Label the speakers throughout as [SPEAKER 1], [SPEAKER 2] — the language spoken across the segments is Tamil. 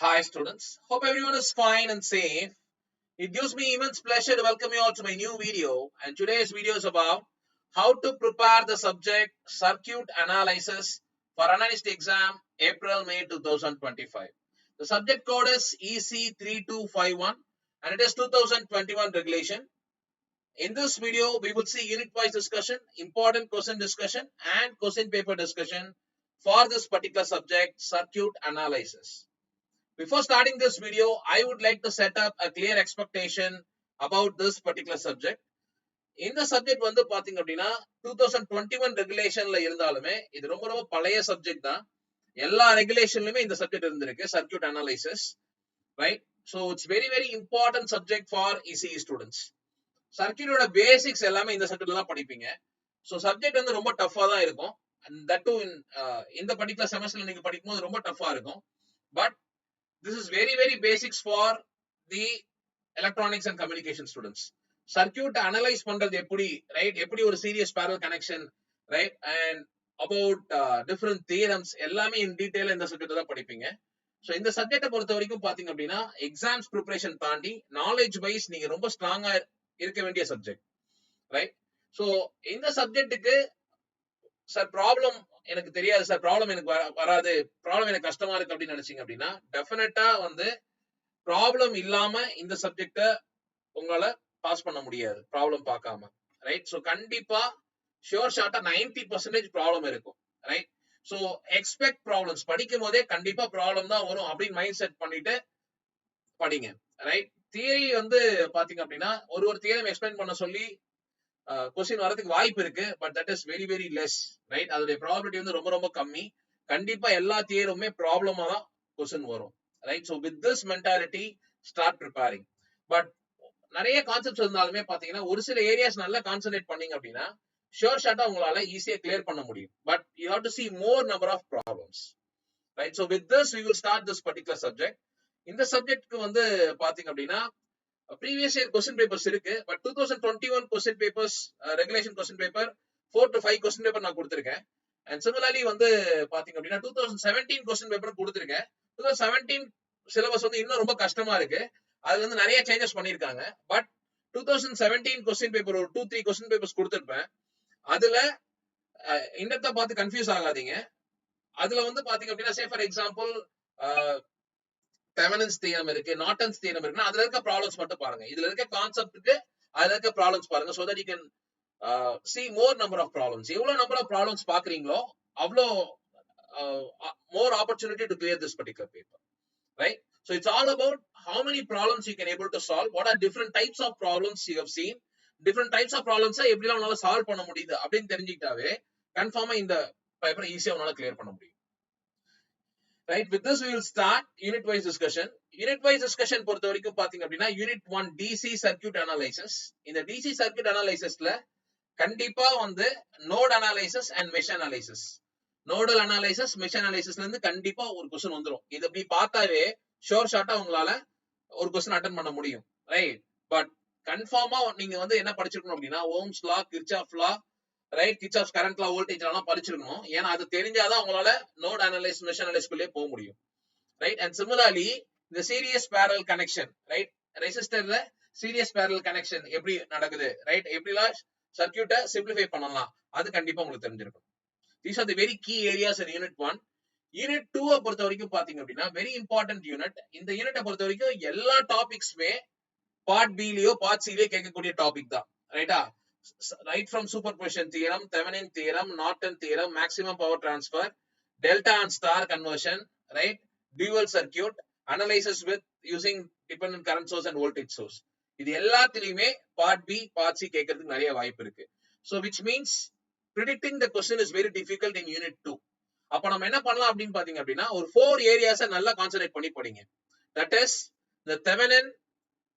[SPEAKER 1] Hi students, hope everyone is fine and safe. It gives me immense pleasure to welcome you all to my new video, and today's video is about how to prepare the subject circuit analysis for analyst exam April-May 2025. The subject code is EC3251 and it is 2021 regulation. In this video, we will see unit-wise discussion, important question discussion and question paper discussion for this particular subject circuit analysis. Before starting this video, I would like to set up a clear expectation about this particular subject. இந்த சப்ஜெக்ட் வந்து பாத்தீங்க அப்படின்னா 2021 ரெகுலேஷன்ல இருந்தாலுமே இது ரொம்ப ரொம்ப பழைய சப்ஜெக்ட் தான். எல்லா ரெகுலேஷன்லயுமே இந்த சப்ஜெக்ட் இருந்திருக்கு, circuit analysis, right? So it's very very important subject for ECE students. சர்க்யூட்டோட பேசிக்ஸ் எல்லாமே இந்த சப்ஜெக்ட்ல தான் படிப்பீங்க. ஸோ சப்ஜெக்ட் வந்து ரொம்ப டஃபா தான் இருக்கும். தட் டு இந்த பர்டிகுலர் செமஸ்டர்ல நீங்க படிக்கும்போது ரொம்ப டஃபா இருக்கும். But this is very very basics for the electronics and communication students. Circuit analyze பண்றது எப்படி, right? எப்படி ஒரு series parallel connection, right? And about different theorems எல்லாமே in detail இந்த சப்ஜெக்ட் தான் படிப்பீங்க. ஸோ இந்த சப்ஜெக்டை பொறுத்த வரைக்கும் பாத்தீங்க அப்படின்னா எக்ஸாம்ஸ் ப்ரிப்பரேஷன் தாண்டி நாலேஜ் வைஸ் நீங்க ரொம்ப ஸ்ட்ராங்கா இருக்க வேண்டிய சப்ஜெக்ட், ரைட்? ஸோ இந்த சப்ஜெக்ட்டுக்கு சார் ப்ராப்ளம் எனக்கு தெரியாது சார், ப்ராப்ளம் எனக்கு வராது, ப்ராப்ளம் எனக்கு கஷ்டமா இருக்கு அப்படின்னு நினைச்சீங்க அப்படின்னா டெஃபினட்டா வந்து ப்ராப்ளம் இல்லாம இந்த சப்ஜெக்ட உங்களால பாஸ் பண்ண முடியாது ப்ராப்ளம் பார்க்காம, ரைட்? ஸோ கண்டிப்பா ஷியோர் ஷார்ட்டா 90% ப்ராப்ளம் இருக்கும், ரைட்? ஸோ எக்ஸ்பெக்ட் ப்ராப்ளம்ஸ் படிக்கும் போதே கண்டிப்பா ப்ராப்ளம் தான் வரும் அப்படின்னு மைண்ட் செட் பண்ணிட்டு படிங்க, ரைட்? தியரி வந்து பாத்தீங்க அப்படின்னா ஒரு தியரி எக்ஸ்பிளைன் பண்ண சொல்லி கொஸ்டின் வரதுக்கு வாய்ப்பு இருக்கு, but that is very very less, right? அதோட ப்ராபபிலிட்டி வந்து ரொம்ப ரொம்ப கம்மி. கண்டிப்பா எல்லா தியருமே ப்ராப்ளமா தான் கொஸ்டின் வரும், right? So with this mentality start preparing. But நிறைய கான்செப்ட்ஸ் இருந்தாலுமே பாத்தீங்கன்னா ஒரு சில ஏரியாஸ் நல்லா கான்சென்ட்ரேட் பண்ணீங்க அப்படின்னா ஷியோர் ஷார்ட்டா உங்களால ஈஸியா கிளியர் பண்ண முடியும். But you have to see more number of problems, right? So with this we will start this particular subject. இந்த சப்ஜெக்ட்க்கு வந்து பாத்தீங்க அப்படின்னா previous year question papers இருக்கு, but 2021 question papers regulation question paper 4 to 5 question paper நான் கொடுத்திருக்கேன். அண்ட் சிமிலர்லி வந்து பாத்தீங்க அப்படின்னா 2017 question paper கொடுத்திருக்கேன். 2017 சிலபஸ் வந்து இன்னும் ரொம்ப கஷ்டமா இருக்கு, அது வந்து நிறைய சேஞ்சஸ் பண்ணிருக்காங்க. பட் 2017 question paper ஒரு 2-3 question papers கொடுத்திருப்பேன். அதுல இண்டெப்தா பார்த்து கன்ஃபியூஸ் ஆகாதீங்க. அதுல வந்து பாத்தீங்க அப்படின்னா say for example Thevenin's theorem இருக்கு, நார்டன்ஸ் தியரம் இருக்கு, அதுல இருக்க ப்ராப்ளம்ஸ் மட்டும் பாருங்க. இதுல இருக்க கான்செப்ட்க்கு அதுல இருக்க ப்ராப்ளம்ஸ் பாருங்க, so that you can see more number of problems. எவ்வளவு நம்பர் ஆஃப் ப்ராப்ளம்ஸ் பாக்குறீங்களோ அவ்வளோ more opportunity to clear this particular paper, right? So it's all about how many problems you can able to solve, what are different types of problems you have seen, different types of problems எப்படிலாம் உங்களால சால்வ் பண்ண முடியுது அப்படின்னு தெரிஞ்சுக்கிட்டாவே கன்ஃபார்மா இந்த பேப்பரை ஈஸியா உங்களால கிளியர் பண்ண முடியும், right? With this we will start unit wise discussion. Unit wise discussion பொறுத்த வரைக்கும் பாத்தீங்க அப்படின்னா யூனிட் 1 DC circuit analysis. இந்த DC circuit analysisல கண்டிப்பா வந்து node analysis and mesh analysis, nodal analysis mesh அனாலிசிஸ்ல இருந்து கண்டிப்பா ஒரு क्वेश्चन வந்துரும். இது இப்படி பார்த்தாவே ஷோர் ஷார்ட்டா உங்களால ஒரு क्वेश्चन அட்டெண்ட் பண்ண முடியும், ரைட்? பட் கன்ஃபார்மா நீங்க வந்து என்ன படிச்சிருக்கணும் அப்படின்னா Ohm's law, Kirchhoff law, right, Kirchhoff current law, voltage law படிச்சிருக்கணும். ஏன்னா அது தெரிஞ்சாதான் உங்களால நோட் அனலைஸ் மெஷ் அனலைஸ்க்குள்ளே போக முடியும், ரைட்? அண்ட் சிமிலர்லி இந்த சீரியஸ் பேரல் கனெக்ஷன், ரைட்? ரெசிஸ்டர்ல சீரியஸ் பேரல் கனெக்ஷன் எப்படி நடக்குது, ரைட்? எப்படிலாம் சர்க்யூட்டை சிம்பிளிஃபை பண்ணலாம் அது கண்டிப்பா உங்களுக்கு தெரிஞ்சிருக்கும். These are the very key areas in unit 1. Unit 2 பொறுத்த வரைக்கும் பாத்தீங்க அப்படின்னா வெரி இம்பார்ட்டன்ட் யூனிட். இந்த யூனிட்டை பொறுத்த வரைக்கும் எல்லா டாபிக்ஸ்மே பார்ட் பிலயோ பார்ட் சிலயோ கேட்கக்கூடிய டாபிக் தான், ரைட்டா? Right from superposition theorem, Thevenin theorem, Norton theorem, maximum power transfer, delta and star conversion, right? Dual circuit, analysis with using dependent current source and voltage source, இது எல்லாத்துலயுமே பார்ட் பி பார்ட் சி கேட்கறதுக்கு நிறைய வாய்ப்பு இருக்கு. So which means predicting the question is very difficult in unit 2. அப்ப நம்ம என்ன பண்ணலாம் அப்படின்னு பாத்தீங்க அப்படின்னா ஒரு 4 ஏரியாஸை நல்லா கான்சென்ட்ரேட் பண்ணி படிங்க. That is the Thevenin,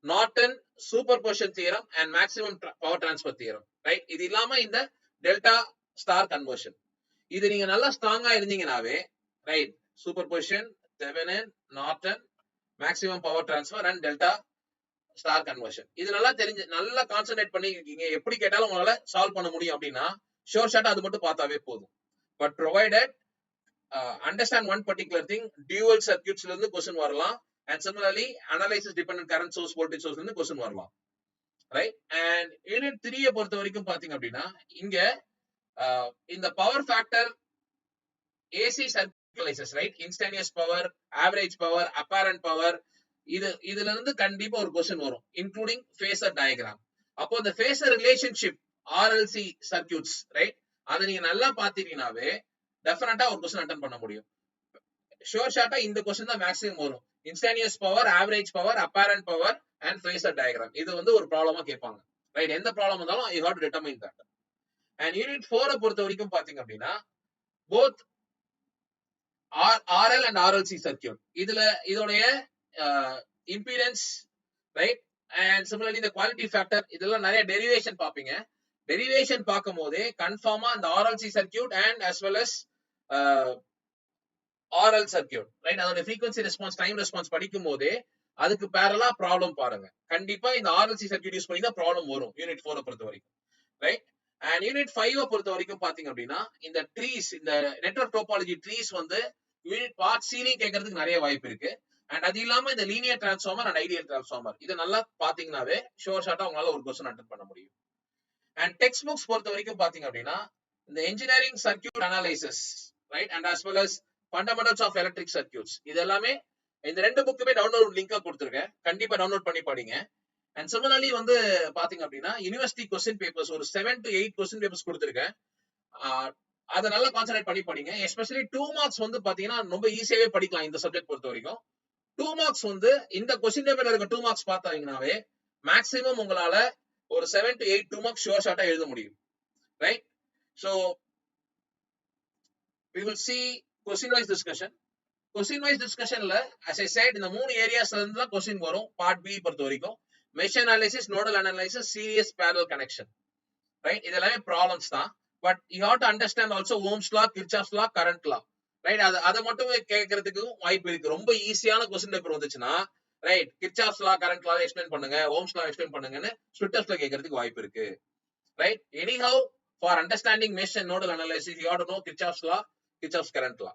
[SPEAKER 1] Norton, superposition theorem and maximum power transfer theorem, right? இது இல்லாம இந்த டெல்டா ஸ்டார் கன்வர்ஷன், இது நீங்க நல்லா ஸ்ட்ராங்கா இருந்தீங்கனாவே, right? Superposition, Thevenin, Norton, maximum power transfer and delta star conversion, இது நல்லா தெரிஞ்சு நல்லா கான்சென்ட்ரேட் பண்ணி இருக்கீங்க, எப்படி கேட்டாலும் உங்களால சால்வ் பண்ண முடியும் அப்படின்னா ஷோர் ஷார்ட்டா அது மட்டும் பார்த்தாவே போதும். But provided understand one particular thing, dual circuits ல இருந்து question வரலாம், and similarly analysis dependent current source voltage source ல இருந்து question வரலாம், right? and unit 3 பொறுத்த வரைக்கும் பாத்தீங்க அப்படின்னா இங்க இந்த power factor AC circuit analysis, right? instantaneous power, average power, apparent power, இதுல இருந்து கண்டிப்பா ஒரு question வரும், including phasor diagram. அப்போ இந்த phasor relationship RLC circuits, right? அதை நீங்க நல்லா பாத்தீங்கன்னாவே டெஃபினட்டா ஒரு क्वेश्चन அட்டெண்ட் பண்ண முடியும். ஷோர் ஷார்ட்டா இந்த क्वेश्चन தான் மேக்ஸிமம் வரும். Instantaneous power, average power, apparent power and phasor diagram. இது வந்து ஒரு ப்ராப்ளமா கேட்பாங்க, ரைட்? எந்த ப்ராப்ளம் வந்தாலும் you have to determine that. And unit 4 பொறுத்த வரைக்கும் பாத்தீங்க அப்படின்னா both RL and RLC circuit, இதோடைய இம்பிடன்ஸ், ரைட்? அண்ட் சிமிலர்லி இந்த குவாலிட்டி ஃபேக்டர், இதெல்லாம் நிறைய டெரிவேஷன் பாப்பீங்க. டெரிவேஷன் பார்க்கும் போதே கன்ஃபார்மா இந்த RLC circuit and as well as RL circuit, right? அதோட frequency ரெஸ்பான்ஸ், டைம் ரெஸ்பான்ஸ் படிக்கும் போதே அதுக்கு பேரலா ப்ராப்ளம் பாருங்க. கண்டிப்பா இந்த RLC சர்க்யூட் யூஸ் பண்ணி தான் ப்ராப்ளம் வரும் யூனிட் 4 பொறுத்த வரைக்கும், ரைட்? அண்ட் யூனிட் 5 பொறுத்த வரைக்கும் பாத்தீங்க அப்படின்னா இந்த ட்ரீஸ், இந்த நெட்வொர்க் டோபாலஜி ட்ரீஸ் வந்து யூனிட் பார்ட் C கேட்கறதுக்கு நிறைய வாய்ப்பு இருக்கு. அண்ட் அது இல்லாம இந்த linear transformer and ideal transformer, இதை நல்லா பாத்தீங்கன்னாவே ஷோர் ஷார்ட்டா உங்களால ஒரு क्वेश्चन அட்டெண்ட் பண்ண முடியும். அண்ட் டெக்ஸ்ட் புக்ஸ் பொறுத்த வரைக்கும் பாத்தீங்க அப்படின்னா இந்த engineering circuit analysis, right? And as well as fundamentals of electric circuits, இது எல்லாமே இந்த ரெண்டு புக்குமே டவுன்லோட் லிங்கா கொடுத்துருக்கேன், கண்டிப்பா டவுன்லோட் பண்ணி படிங்க. அண்ட் சிமிலர்லி வந்து பாத்தீங்க அப்படின்னா யூனிவர்சிட்டி क्वेश्चन பேப்பர்ஸ் ஒரு 7 to 8 क्वेश्चन பேப்பர்ஸ் கொடுத்துருக்கேன். அதை நல்லா கான்சென்ட்ரேட் பண்ணி படிங்க. எஸ்பெஷலி 2 மார்க்ஸ் வந்து பாத்தீங்கன்னா ரொம்ப ஈஸியாவே படிக்கலாம் இந்த சப்ஜெக்ட் பொறுத்த வரைக்கும். 2 மார்க்ஸ் வந்து இந்த क्वेश्चन பேப்பர்ல இருக்க 2 மார்க்ஸ் பார்த்தாங்கனாவே மேக்ஸிமம் உங்களால ஒரு 7 to 8 2 மார்க்ஸ் ஷோர் ஷார்ட்டா எழுத முடியும், right? So we will see question wise discussion. question wise discussionல as I said இந்த மூணு ஏரியாஸ்ல இருந்து தான் क्वेश्चन வரும் பார்ட் B பொறுத்த வரைக்கும். Mesh analysis, nodal analysis, series parallel connection, right? இதெல்லாம் ப்ராப்ளம்ஸ் தான். But you have to understand also Ohm's law, Kirchhoff's law, current law, right? அதை மட்டும் கேட்கறதுக்கு வாய்ப்பு இருக்கு. ரொம்ப ஈஸியான क्वेश्चन பேப்பர் வந்துச்சுன்னா, right, Kirchhoff's law, current law explain பண்ணுங்க, ஓம்ஸ் லா எக்ஸ்பிளைன் பண்ணுங்கன்னு ஸ்பிளிட்டர்ஸ்ல கேட்கறதுக்கு வாய்ப்பு இருக்கு, right? Anyhow for understanding mesh and nodal analysis you have to know Kirchhoff's law, Kirchhoff's current law.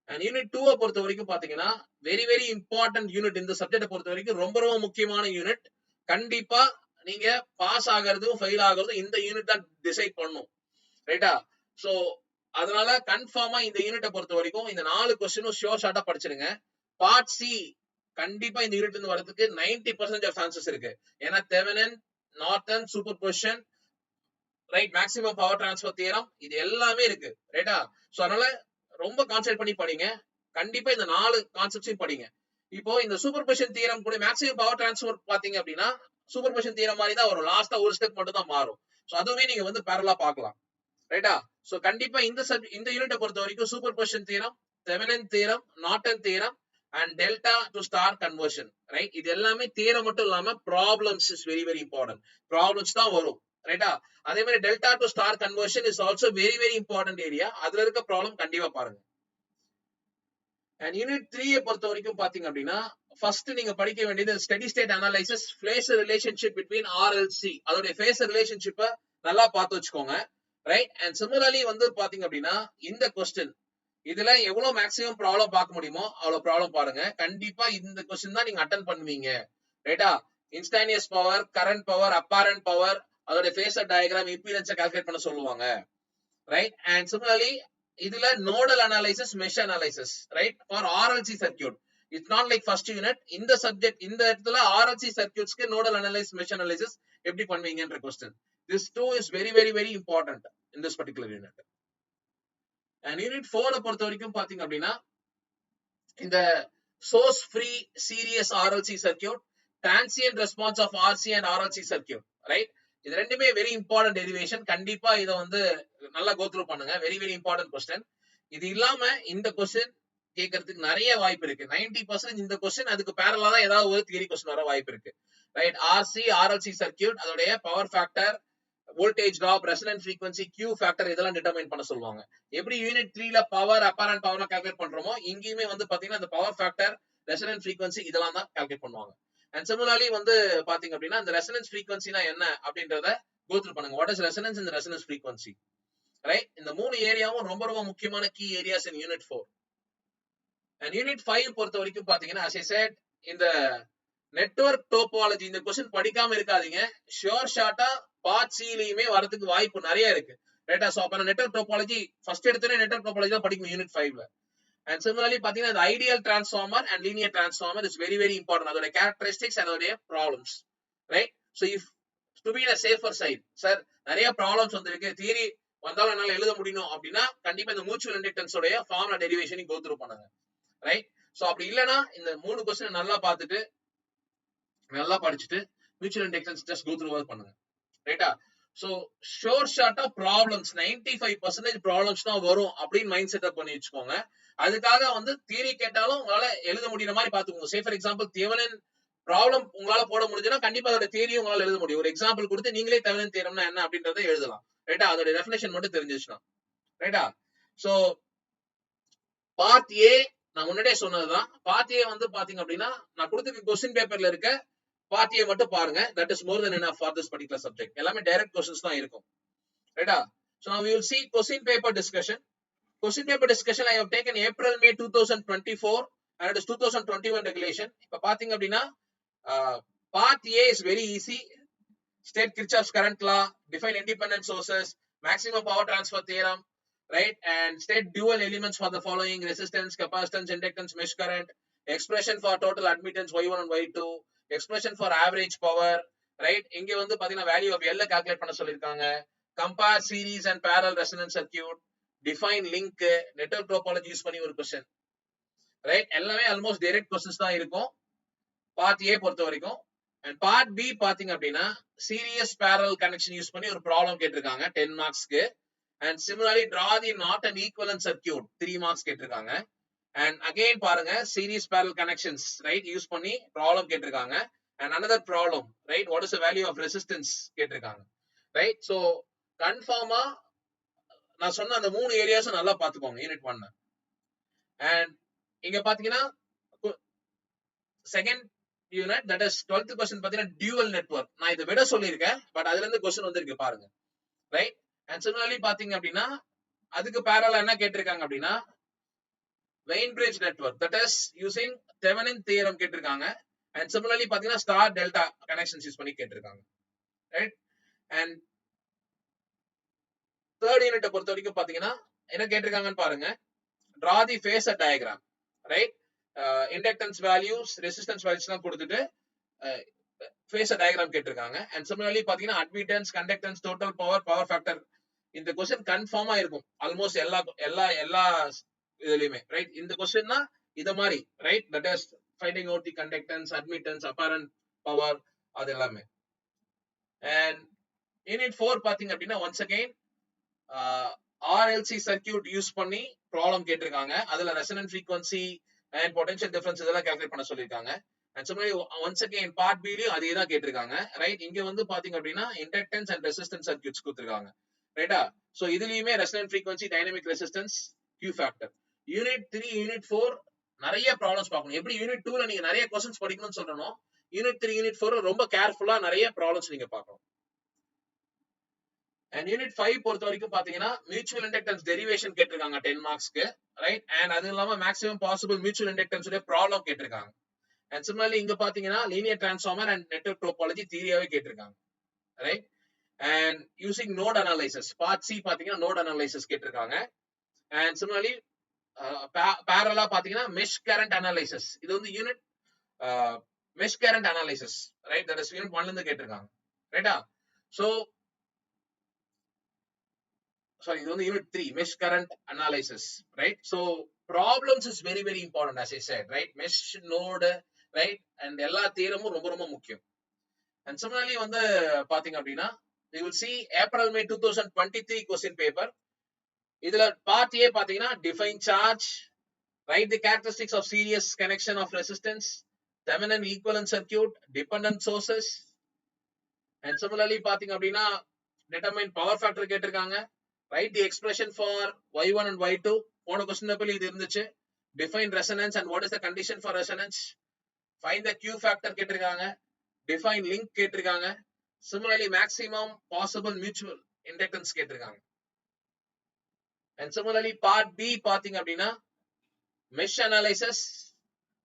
[SPEAKER 1] And unit 2 பொறுத்த வரைக்கும் பாத்தீங்கன்னா வெரி வெரி இம்பார்ட்டன்ட் யூனிட். இந்த சப்ஜெக்ட பொறுத்த வரைக்கும் ரொம்ப ரொம்ப முக்கியமான யூனிட். கண்டிப்பா நீங்க பாஸ் ஆகிறதும் ஃபெயில் ஆகிறதும் இந்த யூனிட் தான் டிசைட் பண்ணும், ரைட்டா? சோ அதனால கன்ஃபார்மா இந்த யூனிட்டை பொறுத்த வரைக்கும் இந்த 4 क्वेश्चन ஷோர் ஷார்ட்டா படிச்சிருங்க. பார்ட் C கண்டிப்பா இந்த யூனிட் இருந்து வரதுக்கு 90% ஆஃப் சான்சஸ் இருக்கு. ஏன்னா Thevenin, Norton, super position, right, maximum power transfer theorem, இது எல்லாமே இருக்கு, ரைட்டா? சோ அதனால ரொம்ப கான்சென்ட்ரேட் பண்ணி படிங்க. கண்டிப்பா இந்த 4 கான்செப்ட்ஸையும் படிங்க. இப்போ இந்த சூப்பர் பொசிஷன் தியரம் கூட மேக்ஸிமம் பவர் டிரான்ஸ்ஃபர் பாத்தீங்க அப்படின்னா சூப்பர் பொசிஷன் தியரம் மாதிரி தான் வரும், லாஸ்டா ஒரு ஸ்டெப் மட்டும் தான் மாறும். சோ அதுவே நீங்க வந்து பேரலா பார்க்கலாம், ரைட்டா? சோ கண்டிப்பா இந்த யூனிட்டை பொறுத்த வரைக்கும் superposition theorem, Thevenin theorem, Norton theorem and delta to star conversion, right? இது எல்லாமே தியரம் மட்டும் இல்லாம problems is very very important. Problems தான் வரும், ரைட்டா? அதே மாதிரி delta to star conversion is also very very important area. அதுல இருக்க ப்ராப்ளம் கண்டிப்பா பாருங்க. அண்ட் யூனிட் 3 பொறுத்த வரைக்கும் பாத்தீங்க அப்படின்னா ஃபர்ஸ்ட் நீங்க படிக்க வேண்டியது steady state analysis, phasor relationship between RLC, அதோட ஃபேசர் ரிலேஷன்ஷிப்பை நல்லா பார்த்து வச்சுக்கோங்க, ரைட்? அண்ட் சிமிலர்லி வந்து பாத்தீங்க அப்படின்னா இந்த क्वेश्चन இதுல எவ்வளவு மேக்ஸிமம் ப்ராப்ளம் பார்க்க முடியுமோ அவ்வளவு ப்ராப்ளம் பாருங்க. கண்டிப்பா இந்த क्वेश्चन தான் நீங்க அட்டெண்ட் பண்ணுவீங்க, ரைட்டா? Instantaneous power, current power, apparent power, அதோட ஃபேசர் டயகிராம், இம்பிடன்ஸை கால்குலேட் பண்ண சொல்லுவாங்க, ரைட்? அண்ட் சிமிலர்லி இதுல nodal analysis, mesh analysis, right, for RLC circuit. It's not like first unit. இந்த சப்ஜெக்ட் இந்த இடத்துல RLC சர்க்யூட்ஸ்க்கு நோடல் அனாலிசிஸ், மெஷ் அனாலிசிஸ் எப்படி பண்ணுவீங்கன்ற question. This too is very very very important in this particular unit. And unit 4 பொறுத்த வரைக்கும் பாத்தீங்க அப்படின்னா இந்த source free series RLC circuit, transient response of RC and RLC circuit, right? இது ரெண்டுமே வெரி இம்பார்ட்டன்ட் டெரிவேஷன். கண்டிப்பா இதை வந்து நல்லா கோ த்ரூ பண்ணுங்க. Very very important question. இது இல்லாம இந்த क्वेश्चन கேட்கறதுக்கு நிறைய வாய்ப்பு இருக்கு. 90% இந்த क्वेश्चन அதுக்கு பேரலா தான் ஏதாவது ஒரு தியரி क्वेश्चन வர வாய்ப்பு இருக்கு, ரைட்? RC RLC சர்க்யூட், அதோடைய power factor, voltage drop, resonance frequency, Q factor, இதெல்லாம் டிட்டர்மைன் பண்ண சொல்லுவாங்க. எப்படி யூனிட் 3ல பவர், அப்பேரண்ட் பவர் கால்குலேட் பண்றோமோ இங்கேயுமே வந்து பாத்தீங்கன்னா அந்த பவர் ஃபேக்டர், ரெசனன்ஸ் ஃப்ரீக்வன்சி இதெல்லாம் தான் கால்குலேட் பண்ணுவாங்க. அண்ட் சிமிலர்லி வந்து பாத்தீங்க அப்படின்னா இந்த ரெசனன்ஸ் ஃப்ரீக்வன்சினா என்ன அப்படின்றத கோ த்ரூ பண்ணுங்க. What is resonance and resonance frequency, right? இந்த 3 ஏரியாவும் ரொம்ப ரொம்ப முக்கியமான key areas in unit 4. And unit 5 பொறுத்த வரைக்கும் பாத்தீங்கன்னா as I said இந்த நெட்வொர்க் டோபாலஜி இந்த क्वेश्चन படிக்காம இருக்காதீங்க. ஷூர் ஷார்ட்டா பார்ட் சிலயுமே வரதுக்கு வாய்ப்பு நிறைய இருக்கு. ரைட்டா? சோ அப்ப நெட்வொர்க் டோபாலஜி ஃபர்ஸ்ட் எடுத்தோனே நெட்வொர்க் டோபாலஜி தான் படிக்கணும் யூனிட் 5ல. அண்ட் சிமிலர்லி பாத்தீங்கன்னா இந்த ideal transformer and linear transformer is very very important. அதோட கேரக்டரிஸ்டிக்ஸ் அதோட problems. Right? So if to be a safer side sir நிறைய ப்ராப்ளம்ஸ் வந்திருக்கு, தியரி வந்தாலும் என்னால எழுத முடியும் அப்படின்னா கண்டிப்பா இந்த மியூச்சுவல் இண்டக்டன்ஸ் உடைய ஃபார்முலா டெரிவேஷன் கோ த்ரூ பண்ணுங்க. ரைட்? சோ அப்படி இல்லனா இந்த 3 क्वेश्चन நல்லா பார்த்துட்டு நல்லா படிச்சிட்டு mutual inductance just go through பண்ணுங்க. ரைட்டா? சோ ஷோர் ஷார்ட்டா ப்ராப்ளம்ஸ் 95% ப்ராப்ளம்ஸ் தான் வரும் அப்படின்னு மைண்ட் செட்டப் பண்ணி வச்சுக்கோங்க. அதுக்காக வந்து தியரி கேட்டாலும் உங்களால எழுத முடியற மாதிரி பாத்துக்கோங்க. Say for example Thevenin problem உங்களால போட முடிஞ்சதுன்னா கண்டிப்பா அதோட தியரியும் உங்களால எழுத முடியும். ஒரு எக்ஸாம்பிள் கொடுத்து நீங்களே தெவெனின் தியரம்னா என்ன அப்படின்றத எழுதலாம். ரைட்டா? அதோட டெஃபினேஷன் மட்டும் தெரிஞ்சிச்சுனா. ரைட்டா? சோ பார்ட் ஏ நான் முன்னாடியே சொன்னதுதான். பார்ட் ஏ வந்து பாத்தீங்க அப்படின்னா நான் கொடுத்துருக்க क्वेश्चन பேப்பர்ல இருக்க பார்ட் ஏ மட்டும் பாருங்க. That is more then enough for this particular subject. எல்லாமே டைரக்ட் क्वेश्चंस தான் இருக்கும். ரைட்டா? So now we will see question paper discussion. Question paper discussion I have taken April May 2024 and it is 2021 regulation. இப்ப பாத்தீங்க அப்படின்னா part A is very easy. State Kirchhoff's current law, define independent sources, maximum power transfer theorem, right? And state dual elements for the following: resistance, capacitance, inductance, mesh current, expression for total admittance y1 and y2, expression for average power, right? இங்க வந்து பாத்தீங்கன்னா value of L calculate பண்ண சொல்லிருக்காங்க. Compare series and parallel resonance circuit, define link, network topology use பண்ணி ஒரு क्वेश्चन. ரைட்? எல்லாமே ஆல்மோஸ்ட் டைரக்ட் क्वेश्चंस தான் இருக்கும் பார்ட் A பொறுத்த வரைக்கும். அண்ட் பார்ட் B பாத்தீங்க அப்படின்னா சீரியஸ் parallel கனெக்ஷன் யூஸ் பண்ணி ஒரு ப்ராப்ளம் கேட்டிருக்காங்க 10 மார்க்ஸ்க்கு. And similarly draw the not and equivalent circuit 3 marks கேட்டிருக்காங்க. அண்ட் அகைன் பாருங்க series parallel connections right use பண்ணி ப்ராப்ளம் கேட்டிருக்காங்க. And another problem right what is the value of resistance கேட்டிருக்காங்க. ரைட்? சோ கன்ஃபார்மா நான் சொன்ன அந்த 3 ஏரியாஸும் நல்லா பாத்துக்கோங்க யூனிட் 1. அண்ட் இங்க பாத்தீங்கன்னா second unit that is 12th question பாத்தீங்கன்னா டியூவல் நெட்வொர்க். நான் இத விட சொல்லிருக்கேன் பட் அதுல இருந்து क्वेश्चन வந்திருக்கு பாருங்க. ரைட்? அண்ட் சிமிலர்லி பாத்தீங்க அப்படின்னா அதுக்கு parallel என்ன கேட்டிருக்காங்க அப்படின்னா Wien bridge network that is using Thevenin theorem கேட்டிருக்காங்க. அண்ட் சிமிலர்லி பாத்தீங்கன்னா ஸ்டார் டெல்டா கனெக்ஷன்ஸ் யூஸ் பண்ணி கேட்டிருக்காங்க. ரைட்? அண்ட் தேர்ட் யூனிட்டை பொறுத்த வரைக்கும் பாத்தீங்கன்னா என்ன கேட்டிருக்காங்கன்னு பாருங்க. draw the phasor diagram, right? Inductance values, resistance values எல்லாம் கொடுத்துட்டு phasor diagram கேட்டிருக்காங்க. and similarly பாத்தீங்கன்னா admittance, conductance, total power, power factor இந்த क्वेश्चन கன்ஃபார்மா இருக்கும் ஆல்மோஸ்ட் எல்லா இதுலயுமே. ரைட்? இந்த क्वेश्चनனா இத மாதிரி right that is finding out the conductance, admittance, apparent power அது எல்லாமே. and unit 4 பாத்தீங்க அப்படின்னா once again RLC circuit use பண்ணி ப்ராப்ளம் கேட்டிருக்காங்க. அதுல resonant frequency and potential difference இதெல்லாம் கால்குலேட் பண்ண சொல்லிருக்காங்க. And similarly once again part B லயும் அதே தான் கேட்டிருக்காங்க. ரைட்? இங்க வந்து பாத்தீங்க அப்படின்னா இண்டக்டன்ஸ் அண்ட் ரெசிஸ்டன்ஸ் சர்க்யூட்ஸ் கொடுத்திருக்காங்க. ரைட்டா? சோ இதுலயுமே resonant frequency, dynamic resistance, Q factor. Unit 3 unit 4 நிறைய ப்ராப்ளம்ஸ் பார்க்கணும். எப்படி யூனிட் 2ல நீங்க நிறைய क्वेश्चंस படிக்கணும்னு சொல்றனோ யூனிட் 3 யூனிட் 4 ரொம்ப கேர்ஃபுல்லா நிறைய ப்ராப்ளம்ஸ் நீங்க பார்க்கணும். அண்ட் யூனிட் 5 பொறுத்த வரைக்கும் பாத்தீங்கன்னா மியூச்சுவல் இண்டக்டன்ஸ் டெரிவேஷன் கேட்டிருக்காங்க 10 மார்க்ஸ்க்கு. ரைட்? அண்ட் அது இல்லாம மேக்ஸிமம் பாசிபிள் மியூச்சுவல் இண்டக்டன்ஸ் உடைய ப்ராப்ளம் கேட்டிருக்காங்க. அண்ட் சிமிலர்லி இங்க பாத்தீங்கன்னா linear transformer and network topology தியரியாவே கேட்டிருக்காங்க. Right? And using node analysis part C பாத்தீங்கன்னா நோட் அனாலிசிஸ் கேட்டிருக்காங்க. அண்ட் சிமிலர்லி parallel பாத்தீங்கன்னா மெஷ் கரண்ட் அனாலிசிஸ் இது வந்து unit mesh current analysis right that is unit 1ல இருந்து கேட்டிருக்காங்க. ரைட்டா? சோ sorry இது வந்து unit 3 mesh current analysis, right? So problems is very very important as I said, right? Mesh node, right? and எல்லா தியரமும் ரொம்ப ரொம்ப முக்கியம். and similarly வந்து பாத்தீங்க அப்படின்னா we will see April May 2023 question paper. இதுல part A பாத்தீங்கன்னா define charge, write the characteristics of series connection of resistance, Thevenin equivalent circuit, dependent sources. and similarly பாத்தீங்க அப்படின்னா determine power factor கேட்டிருக்காங்க. Write the expression for y1 and y2. போன क्वेश्चन பேப்பர்ல இது இருந்துச்சு. Define resonance and what is the condition for resonance. Find the Q factor கேட்டிருக்காங்க. Define link கேட்டிருக்காங்க. Similarly maximum possible mutual inductance கேட்டிருக்காங்க. And similarly part B பாத்தீங்க அப்படின்னா mesh analysis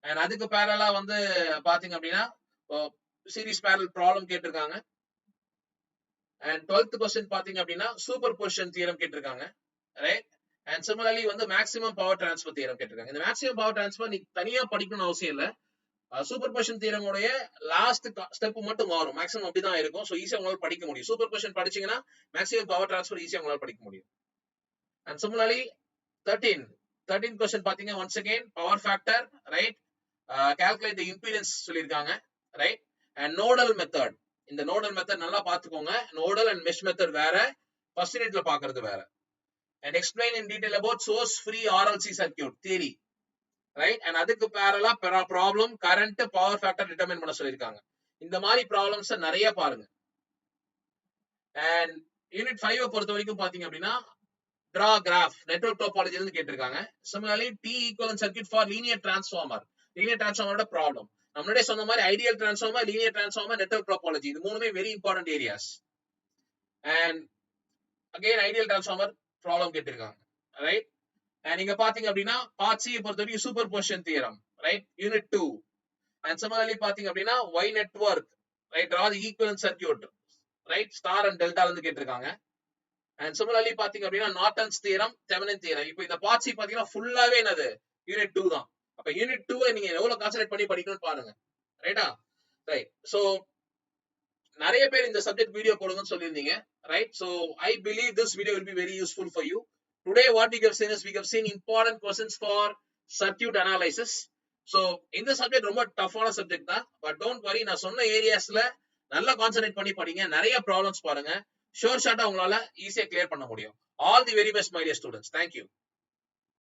[SPEAKER 1] and அதுக்கு parallel வந்து பாத்தீங்க அப்படின்னா series parallel problem கேட்டிருக்காங்க. And 12th question பாத்தீங்க அப்படின்னா superposition theorem கேட்டிருக்காங்க, right? And similarly வந்து maximum power transfer theorem கேட்டிருக்காங்க. இந்த maximum power transfer நீ தனியா படிக்கணும்னு அவசியம் இல்ல. சூப்பர்பொசிஷன் தியரம் உடைய லாஸ்ட் ஸ்டெப் மட்டும் மாறும், மேக்ஸிமம் அப்படிதான் இருக்கும். சோ ஈஸியா உங்களால படிக்க முடியும். சூப்பர்பொசிஷன் படிச்சீங்கன்னா மேக்ஸிமம் பவர் ட்ரான்ஸ்ஃபர் ஈஸியா உங்களால படிக்க முடியும். And similarly 13th question பாத்தீங்க, once again power factor, right? Calculate the impedance சொல்லிருக்காங்க, right? And nodal method, இந்த nodal method நல்லா பாத்துக்கோங்க. nodal and mesh method வேற, first unitல பாக்குறது வேற. And explain in detail about source free RLC circuit theory, right? And அதுக்கு parallel problem current power factor determine பண்ண சொல்லிருக்காங்க. இந்த மாதிரி ப்ராப்ளம்ஸ் நிறைய பாருங்க. And unit 5 பொறுத்த வரைக்கும் பாத்தீங்க அப்படின்னா draw graph network topology இருந்து கேட்டிருக்காங்க. Similarly T equivalent circuit for linear transformer ஓட ப்ராப்ளம். நம்மளே சொன்ன மாதிரி ideal transformer, linear transformer, network topology, இது மூணுமே very important areas. And again ideal transformer problem கேட்டிருக்காங்க, ரைட்? அண்ட் நீங்க பாத்தீங்க அப்படின்னா பார்ட் சி பொறுத்த வரைக்கும் superposition theorem, right? Unit 2. And similarly பாத்தீங்க அப்படின்னா Y network, right? draw the equivalent circuit, right? Star and delta இருந்து கேட்டிருக்காங்க. அண்ட் சிமிலர்லி பாத்தீங்க அப்படின்னா நார்டன்ஸ் தியரம், தெவெனின் தியரம். இப்போ இந்த பார்ட் சி பாத்தீங்கன்னா ஃபுல்லாவே என்னது, யூனிட் 2 தான். அப்ப யூனிட் 2 நீங்க எவ்வளவு கான்சென்ட்ரேட் பண்ணி படிக்கணும்னு பாருங்க, ரைட்டா? ரைட். சோ நிறைய பேர் இந்த சப்ஜெக்ட் வீடியோ போடுங்கன்னு சொல்லியிருந்தீங்க, right? So I believe this video will be very useful for you. Today what we have seen is we have seen important questions for circuit analysis. So இந்த சப்ஜெக்ட் ரொம்ப டஃப்பான சப்ஜெக்ட் தான், பட் டோன்ட் வரி, நான் சொன்ன ஏரியாஸ்ல நல்லா கான்சென்ட்ரேட் பண்ணி படிங்க, நிறைய ப்ராப்ளம்ஸ் பாருங்க, ஷோர் ஷாட்டா உங்களால ஈஸியா கிளியர் பண்ண முடியும். All the very best my dear students. Thank you.